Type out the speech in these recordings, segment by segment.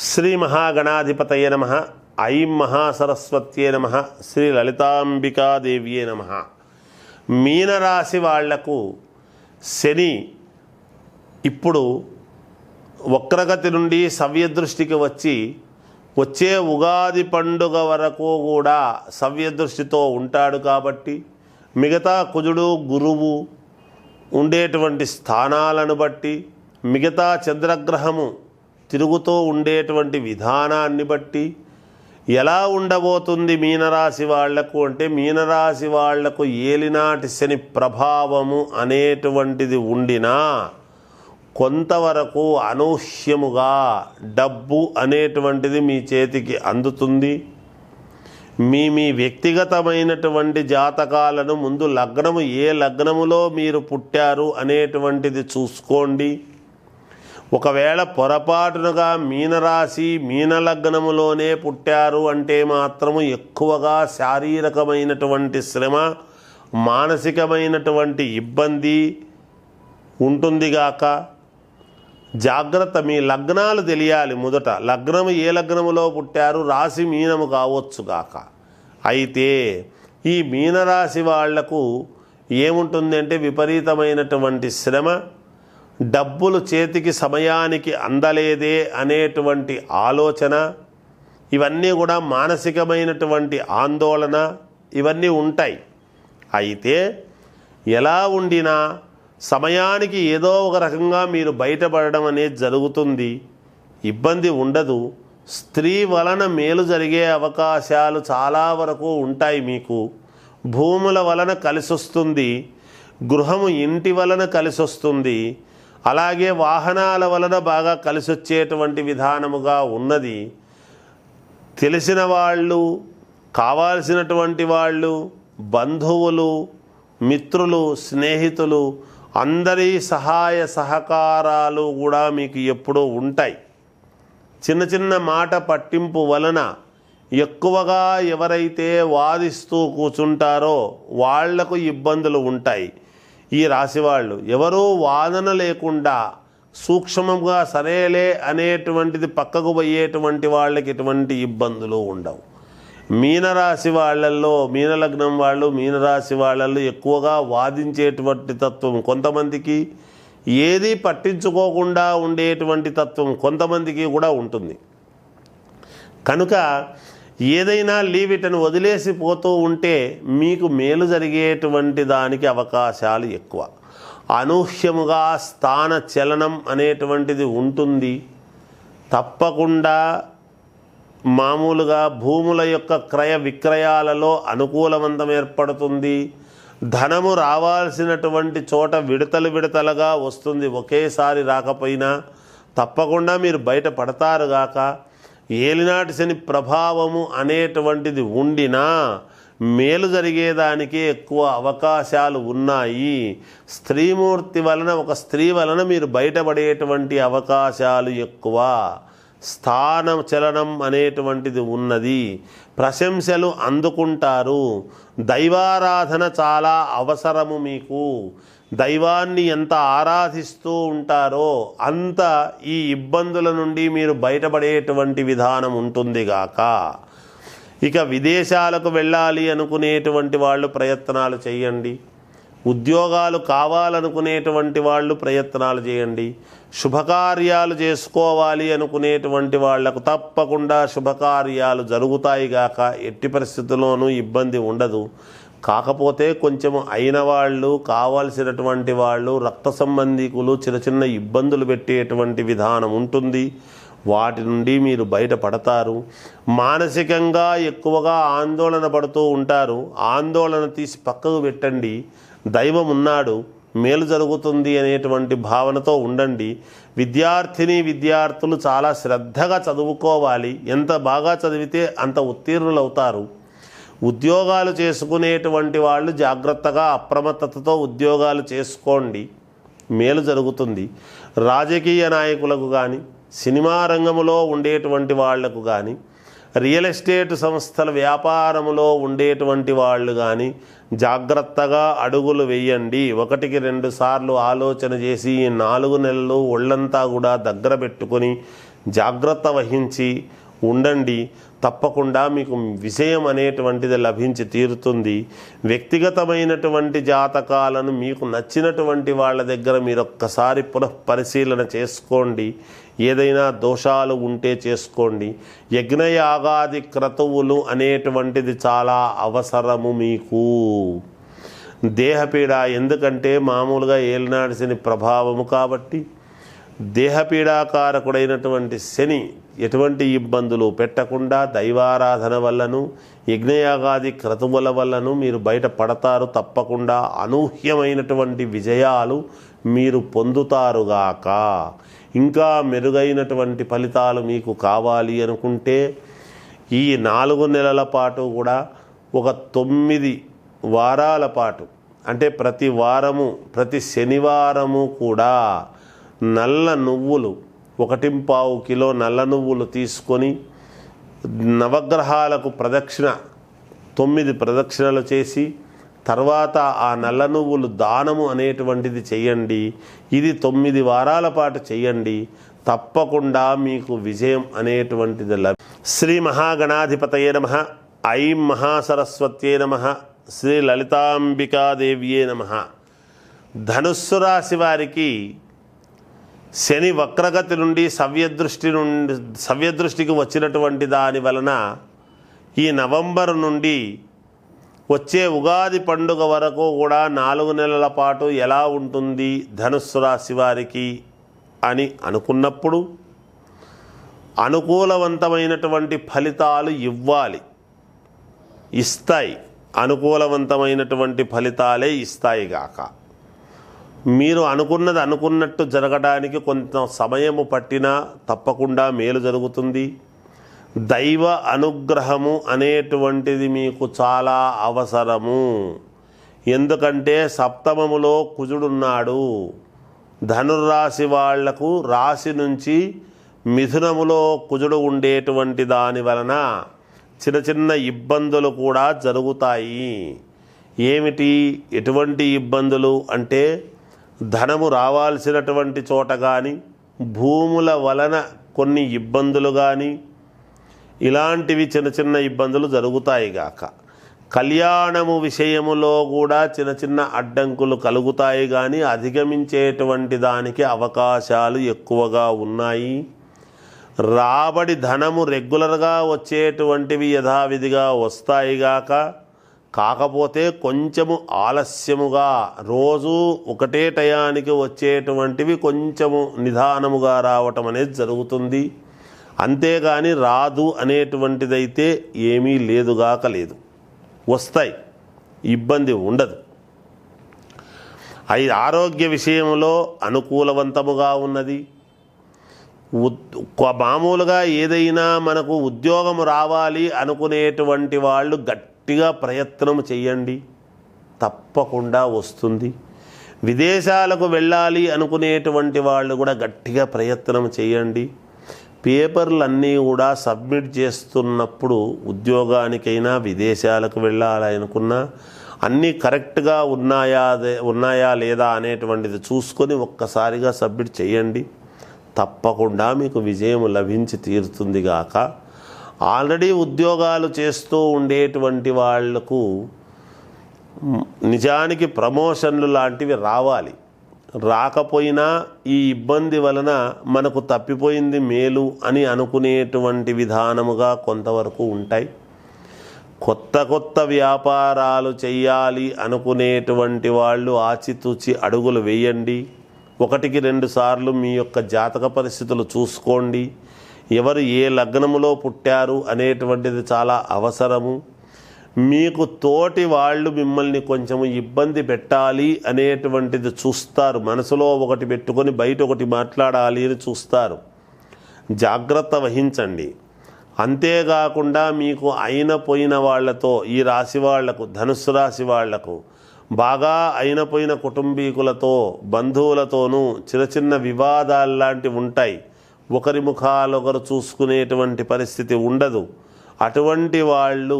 శ్రీ మహాగణాధిపతయే నమః. ఐం మహాసరస్వత్యే నమః. శ్రీ లలితాంబికాదేవ్యే నమః. మీనరాశి వాళ్లకు శని ఇప్పుడు వక్రగతి నుండి సవ్యదృష్టికి వచ్చే ఉగాది పండుగ వరకు కూడా సవ్యదృష్టితో ఉంటాడు. కాబట్టి మిగతా కుజుడు గురువు ఉండేటువంటి స్థానాలను బట్టి, మిగతా చంద్రగ్రహము తిరుగుతూ ఉండేటువంటి విధానాన్ని బట్టి ఎలా ఉండబోతుంది మీనరాశి వాళ్లకు అంటే, మీనరాశి వాళ్లకు ఏలినాటి శని ప్రభావము అనేటువంటిది ఉండినా కొంతవరకు అనూహ్యముగా డబ్బు అనేటువంటిది మీ చేతికి అందుతుంది. మీ వ్యక్తిగతమైనటువంటి జాతకాలను ముందు లగ్నము ఏ లగ్నములో మీరు పుట్టారు అనేటువంటిది చూసుకోండి. ఒకవేళ పొరపాటునుగా మీనరాశి మీనలగ్నములోనే పుట్టారు అంటే మాత్రము ఎక్కువగా శారీరకమైనటువంటి శ్రమ, మానసికమైనటువంటి ఇబ్బంది ఉంటుందిగాక. జాగ్రత్త. మీ లగ్నాలు తెలియాలి మొదట. లగ్నము ఏ లగ్నములో పుట్టారు, రాశి మీనము కావచ్చుగాక. అయితే ఈ మీనరాశి వాళ్లకు ఏముంటుంది అంటే విపరీతమైనటువంటి శ్రమ, డబ్బులు చేతికి సమయానికి అందలేదే అనేటువంటి ఆలోచన, ఇవన్నీ కూడా మానసికమైనటువంటి ఆందోళన ఇవన్నీ ఉంటాయి. అయితే ఎలా ఉండినా సమయానికి ఏదో ఒక రకంగా మీరు బయటపడడం అనేది జరుగుతుంది. ఇబ్బంది ఉండదు. స్త్రీ వలన మేలు జరిగే అవకాశాలు చాలా వరకు ఉంటాయి. మీకు భూముల వలన కలిసొస్తుంది, గృహము ఇంటి వలన కలిసొస్తుంది, అలాగే వాహనాల వలన బాగా కలిసొచ్చేటువంటి విధానముగా ఉన్నది. తెలిసిన వాళ్ళు, కావాల్సినటువంటి వాళ్ళు, బంధువులు, మిత్రులు, స్నేహితులు అందరి సహాయ సహకారాలు కూడా మీకు ఎప్పుడూ ఉంటాయి. చిన్న చిన్న మాట పట్టింపు వలన ఎక్కువగా ఎవరైతే వాదిస్తూ కూర్చుంటారో వాళ్లకు ఇబ్బందులు ఉంటాయి. ఈ రాశి వాళ్ళు ఎవరూ వాదన లేకుండా సూక్ష్మంగా సరేలే అనేటువంటిది పక్కకు పోయేటువంటి వాళ్ళకి ఎటువంటి ఇబ్బందులు ఉండవు. మీనరాశి వాళ్ళల్లో, మీనలగ్నం వాళ్ళు మీనరాశి వాళ్ళల్లో ఎక్కువగా వాదించేటువంటి తత్వం కొంతమందికి, ఏది పట్టించుకోకుండా ఉండేటువంటి తత్వం కొంతమందికి కూడా ఉంటుంది. కనుక ఏదైనా లీవిటను వదిలేసి పోతూ ఉంటే మీకు మేలు జరిగేటువంటి దానికి అవకాశాలు ఎక్కువ. అనూహ్యముగా స్థాన చలనం అనేటువంటిది ఉంటుంది. తప్పకుండా మామూలుగా భూముల యొక్క క్రయ విక్రయాలలో అనుకూలవంతం ఏర్పడుతుంది. ధనము రావాల్సినటువంటి చోట విడతలుగా వస్తుంది. ఒకేసారి రాకపోయినా తప్పకుండా మీరు బయటపడతారుగాక. ఏలినాటి శని ప్రభావము అనేటువంటిది ఉండినా మేలు జరిగేదానికి ఎక్కువ అవకాశాలు ఉన్నాయి. స్త్రీమూర్తి వలన, ఒక స్త్రీ వలన మీరు బయటపడేటువంటి అవకాశాలు ఎక్కువ. స్థాన చలనం అనేటువంటిది ఉన్నది. ప్రశంసలు అందుకుంటారు. దైవారాధన చాలా అవసరము మీకు. దైవాన్ని ఎంత ఆరాధిస్తూ ఉంటారో అంత ఈ ఇబ్బందుల నుండి మీరు బయటపడేటువంటి విధానం ఉంటుందిగాక. ఇక విదేశాలకు వెళ్ళాలి అనుకునేటువంటి వాళ్ళు ప్రయత్నాలు చేయండి. ఉద్యోగాలు కావాలనుకునేటువంటి వాళ్ళు ప్రయత్నాలు చేయండి. శుభకార్యాలు చేసుకోవాలి అనుకునేటువంటి వాళ్లకు తప్పకుండా శుభకార్యాలు జరుగుతాయిగాక. ఎట్టి పరిస్థితుల్లోనూ ఇబ్బంది ఉండదు. కాకపోతే కొంచెము అయిన వాళ్ళు, కావాల్సినటువంటి వాళ్ళు, రక్త సంబంధికులు చిన్న చిన్న ఇబ్బందులు పెట్టేటువంటి విధానం ఉంటుంది. వాటి నుండి మీరు బయటపడతారు. మానసికంగా ఎక్కువగా ఆందోళన పడుతూ ఉంటారు. ఆందోళన తీసి పక్కకు పెట్టండి. దైవం ఉన్నాడు, మేలు జరుగుతుంది అనేటువంటి భావనతో ఉండండి. విద్యార్థులు చాలా శ్రద్ధగా చదువుకోవాలి. ఎంత బాగా చదివితే అంత ఉత్తీర్ణులు అవుతారు. ఉద్యోగాలు చేసుకునేటువంటి వాళ్ళు జాగ్రత్తగా అప్రమత్తతతో ఉద్యోగాలు చేసుకోండి, మేలు జరుగుతుంది. రాజకీయ నాయకులకు కానీ, సినిమా రంగంలో ఉండేటువంటి వాళ్లకు కానీ, రియల్ ఎస్టేట్ సంస్థల వ్యాపారములో ఉండేటువంటి వాళ్ళు కానీ జాగ్రత్తగా అడుగులు వేయండి. 1-2 సార్లు ఆలోచన చేసి 4 నెలలు ఒళ్ళంతా కూడా దగ్గర పెట్టుకొని జాగ్రత్త వహించి ఉండండి. తప్పకుండా మీకు విజయం అనేటువంటిది లభించి తీరుతుంది. వ్యక్తిగతమైనటువంటి జాతకాలను మీకు నచ్చినటువంటి వాళ్ళ దగ్గర మీరు ఒక్కసారి పునఃపరిశీలన చేసుకోండి. ఏదైనా దోషాలు ఉంటే చేసుకోండి. యజ్ఞయాగాది క్రతువులు అనేటువంటిది చాలా అవసరము మీకు. దేహపీడ ఎందుకంటే మామూలుగా ఏలినాటి శని ప్రభావము కాబట్టి దేహపీడాకారకుడైనటువంటి శని ఎటువంటి ఇబ్బందులు పెట్టకుండా దైవారాధన వల్లను యజ్ఞయాగాది క్రతువుల వల్లను మీరు బయటపడతారు. తప్పకుండా అనూహ్యమైనటువంటి విజయాలు మీరు పొందుతారుగాక. ఇంకా మెరుగైనటువంటి ఫలితాలు మీకు కావాలి అనుకుంటే ఈ 4 నెలల పాటు కూడా ఒక 9 వారాల పాటు అంటే ప్రతి వారము ప్రతి శనివారము కూడా నల్ల నువ్వులు 1.25 కిలో నల్ల నువ్వులు తీసుకొని నవగ్రహాలకు 9 ప్రదక్షిణలు చేసి తర్వాత ఆ నల్ల నువ్వులు దానము అనేటువంటిది చెయ్యండి. ఇది 9 వారాల పాటు చెయ్యండి. తప్పకుండా మీకు విజయం అనేటువంటిది శ్రీ మహాగణాధిపతయే నమః. ఐం మహాసరస్వత్యే నమః. శ్రీ లలితాంబికాదేవ్యే నమః. ధనుస్సు రాశి వారికి శని వక్రగతి నుండి సవ్యదృష్టికి వచ్చినటువంటి దాని వలన ఈ నవంబర్ నుండి వచ్చే ఉగాది పండుగ వరకు కూడా 4 నెలల పాటు ఎలా ఉంటుంది ధనుస్సు రాశి వారికి అని అనుకున్నప్పుడు అనుకూలవంతమైనటువంటి ఫలితాలు ఇస్తాయి. అనుకూలవంతమైనటువంటి ఫలితాలే ఇస్తాయి గాక. మీరు అనుకున్నది అనుకున్నట్టు జరగడానికి కొంత సమయము పట్టినా తప్పకుండా మేలు జరుగుతుంది. దైవ అనుగ్రహము అనేటువంటిది మీకు చాలా అవసరము. ఎందుకంటే సప్తమములో కుజుడున్నాడు. ధనుర్రాశి వాళ్లకు రాశి నుంచి మిథునములో కుజుడు ఉండేటువంటి దాని వలన చిన్న చిన్న ఇబ్బందులు కూడా జరుగుతాయి. ఏమిటి ఎటువంటి ఇబ్బందులు అంటే ధనము రావాల్సినటువంటి చోట కానీ భూముల వలన కొన్ని ఇబ్బందులు కానీ ఇలాంటివి చిన్న చిన్న ఇబ్బందులు జరుగుతాయి గాక. కళ్యాణము విషయములో కూడా చిన్న చిన్న అడ్డంకులు కలుగుతాయి కానీ అధిగమించేటువంటి దానికి అవకాశాలు ఎక్కువగా ఉన్నాయి. రాబడి ధనము రెగ్యులర్గా వచ్చేటువంటివి యథావిధిగా వస్తాయి గాక. కాకపోతే కొంచెము ఆలస్యముగా రోజు ఒకటే టయానికి వచ్చేటువంటివి కొంచెము నిదానముగా రావటం అనేది జరుగుతుంది. అంతేగాని రాదు అనేటువంటిదైతే ఏమీ లేదుగాక లేదు. వస్తాయి, ఇబ్బంది ఉండదు. ఆరోగ్య విషయంలో అనుకూలవంతముగా ఉన్నది. మామూలుగా ఏదైనా మనకు ఉద్యోగం రావాలి అనుకునేటువంటి వాళ్ళు గట్టిగా ప్రయత్నం చేయండి, తప్పకుండా వస్తుంది. విదేశాలకు వెళ్ళాలి అనుకునేటువంటి వాళ్ళు కూడా గట్టిగా ప్రయత్నం చేయండి. పేపర్లన్నీ కూడా సబ్మిట్ చేస్తున్నప్పుడు ఉద్యోగానికైనా విదేశాలకు వెళ్ళాలి అనుకున్నా అన్నీ కరెక్ట్గా ఉన్నాయా లేదా అనేటువంటిది చూసుకొని ఒక్కసారిగా సబ్మిట్ చేయండి. తప్పకుండా మీకు విజయం లభించి తీరుతుంది గాక. ఆల్రెడీ ఉద్యోగాలు చేస్తూ ఉండేటువంటి వాళ్లకు నిజానికి ప్రమోషన్లు లాంటివి రావాలి. రాకపోయినా ఈ ఇబ్బంది వలన మనకు తప్పిపోయింది మేలు అని అనుకునేటువంటి విధానముగా కొంతవరకు ఉంటాయి. కొత్త వ్యాపారాలు చేయాలి అనుకునేటువంటి వాళ్ళు ఆచితూచి అడుగులు వేయండి. 1-2 సార్లు మీ యొక్క జాతక పరిస్థితులు చూసుకోండి. ఎవరు ఏ లగ్నములో పుట్టారు అనేటువంటిది చాలా అవసరము. మీకు తోటి వాళ్ళు మిమ్మల్ని కొంచెం ఇబ్బంది పెట్టాలి అనేటువంటిది చూస్తారు. మనసులో ఒకటి పెట్టుకొని బయట ఒకటి మాట్లాడాలి అని చూస్తారు. జాగ్రత్త వహించండి. అంతేకాకుండా మీకు పోయిన వాళ్ళతో ఈ రాశి వాళ్లకు ధనుస్సు రాశి వాళ్లకు బాగా పోయిన కుటుంబీకులతో బంధువులతోనూ చిన్న వివాదాలు లాంటివి ఉంటాయి. ఒకరి ముఖాలు ఒకరు చూసుకునేటువంటి పరిస్థితి ఉండదు. అటువంటి వాళ్ళు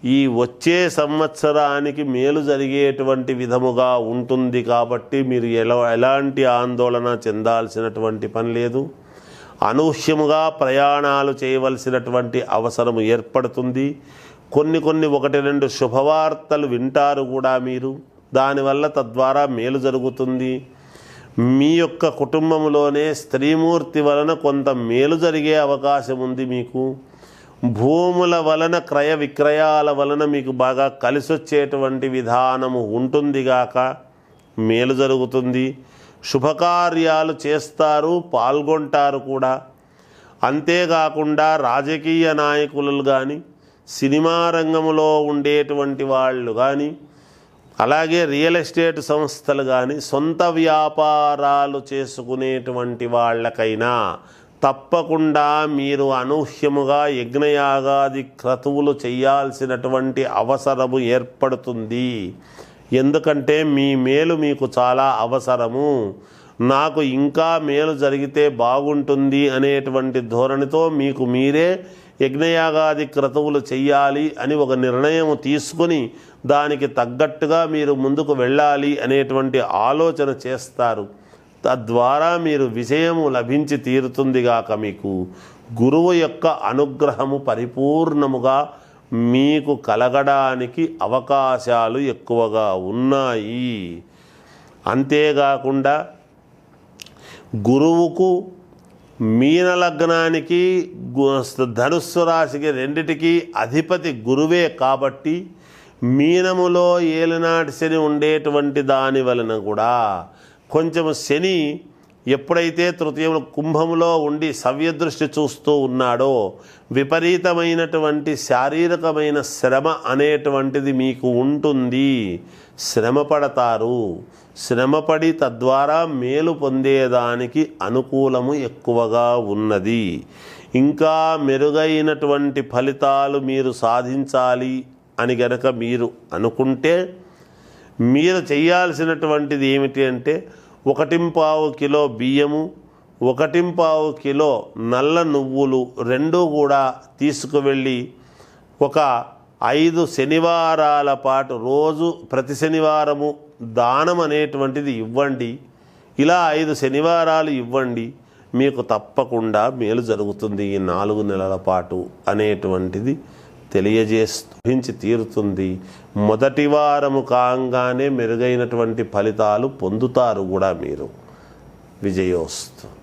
ఈ వచ్చే సంవత్సరానికి మేలు జరిగేటువంటి విధముగా ఉంటుంది. కాబట్టి మీరు ఎలాంటి ఆందోళన చెందాల్సినటువంటి పని లేదు. అనూహ్యముగా ప్రయాణాలు చేయవలసినటువంటి అవసరం ఏర్పడుతుంది. కొన్ని 1-2 శుభవార్తలు వింటారు కూడా మీరు. దానివల్ల తద్వారా మేలు జరుగుతుంది. మీ యొక్క కుటుంబంలోనే స్త్రీమూర్తి వలన కొంత మేలు జరిగే అవకాశం ఉంది. మీకు భూముల వలన క్రయ విక్రయాల వలన మీకు బాగా కలిసొచ్చేటువంటి విధానము ఉంటుందిగాక మేలు జరుగుతుంది. శుభకార్యాలు చేస్తారు, పాల్గొంటారు కూడా. అంతేకాకుండా రాజకీయ నాయకులు కానీ, సినిమా రంగంలో ఉండేటువంటి వాళ్ళు కానీ, అలాగే రియల్ ఎస్టేట్ సంస్థలు కానీ, సొంత వ్యాపారాలు చేసుకునేటువంటి వాళ్ళకైనా తప్పకుండా మీరు అనూహ్యముగా యజ్ఞయాగాది క్రతువులు చేయాల్సినటువంటి అవసరము ఏర్పడుతుంది. ఎందుకంటే మీ మేలు మీకు చాలా అవసరము. నాకు ఇంకా మేలు జరిగితే బాగుంటుంది అనేటువంటి ధోరణితో మీకు మీరే యజ్ఞయాగాది క్రతువులు చెయ్యాలి అని ఒక నిర్ణయం తీసుకొని దానికి తగ్గట్టుగా మీరు ముందుకు వెళ్ళాలి అనేటువంటి ఆలోచన చేస్తారు. తద్వారా మీరు విజయము లభించి తీరుతుందిగాక మీకు గురువు యొక్క అనుగ్రహము పరిపూర్ణముగా మీకు కలగడానికి అవకాశాలు ఎక్కువగా ఉన్నాయి. అంతేకాకుండా గురువుకు మీన లగ్నానికి ధనుస్సు రాశికి రెండిటికి అధిపతి గురువే కాబట్టి మీనములో ఏలినాటి శని ఉండేటువంటి దాని వలన కూడా కొంచెం శని ఎప్పుడైతే తృతీయంలో కుంభములో ఉండి సవ్యదృష్టి చూస్తూ ఉన్నాడో విపరీతమైనటువంటి శారీరకమైన శ్రమ అనేటువంటిది మీకు ఉంటుంది. శ్రమ పడతారు. శ్రమపడి తద్వారా మేలు పొందేదానికి అనుకూలము ఎక్కువగా ఉన్నది. ఇంకా మెరుగైనటువంటి ఫలితాలు మీరు సాధించాలి అని గనక మీరు అనుకుంటే మీరు చేయాల్సినటువంటిది ఏమిటి అంటే 1.25 కిలో బియ్యము, 1.25 కిలో నల్ల నువ్వులు రెండూ కూడా తీసుకువెళ్ళి ఒక 5 శనివారాల పాటు రోజు ప్రతి శనివారము దానం అనేటువంటిది ఇవ్వండి. ఇలా 5 శనివారాలు ఇవ్వండి. మీకు తప్పకుండా మేలు జరుగుతుంది ఈ 4 నెలల పాటు అనేటువంటిది తెలియజేస్తూ తీరుతుంది. మొదటి వారము కాగానే మెరుగైనటువంటి ఫలితాలు పొందుతారు కూడా మీరు. విజయోస్తు.